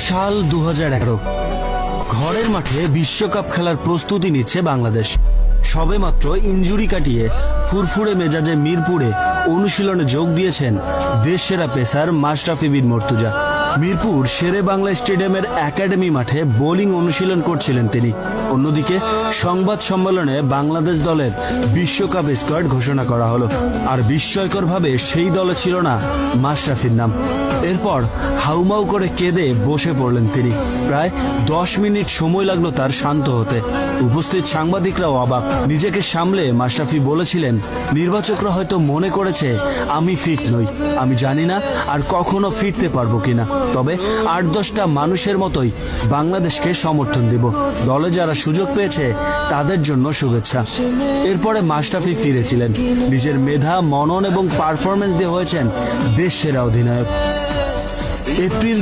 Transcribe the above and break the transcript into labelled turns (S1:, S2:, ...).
S1: সাল 2011। ঘরের মাঠে বিশ্বকাপ খেলার প্রস্তুতি নিচ্ছে বাংলাদেশ। সবেমাত্র ইনজুরি কাটিয়ে ফুরফুরে মেজাজে মিরপুরে অনুশীলনে যোগ দিয়েছেন দেশসেরা পেসার মাশরাফি বিন মর্তুজা। মিরপুর শেরে বাংলা স্টেডিয়ামের একাডেমি মাঠে বোলিং অনুশীলন করছিলেন তিনি। অন্যদিকে সংবাদ সম্মেলনে বাংলাদেশ দলের বিশ্বকাপ স্কোয়াড ঘোষণা করা হলো, আর বিস্ময়করভাবে সেই দলে ছিল না মাশরাফির নাম। এরপর হাউমাউ করে কেঁদে বসে পড়লেন তিনি। প্রায় 10 মিনিট সময় লাগলো তার শান্ত হতে। উপস্থিত সাংবাদিকরাও অবাক। নিজেকে সামলে মাশরাফি বলেছিলেন, নির্বাচকরা হয়তো মনে করেছে আমি ফিট নই, আমি জানি না আর কখনো ফিরতে পারবো কিনা, তবে 8-10টা মানুষের মতোই বাংলাদেশকে সমর্থন দেব। দলে যারা সুযোগ পেয়েছে তাদের জন্য শুভেচ্ছা। এরপরে মাশরাফি ফিরেছিলেন। নিজের মেধা, মনন এবং পারফরমেন্স দিয়ে হয়েছেন দেশ সেরা অধিনায়ক। এপ্রিল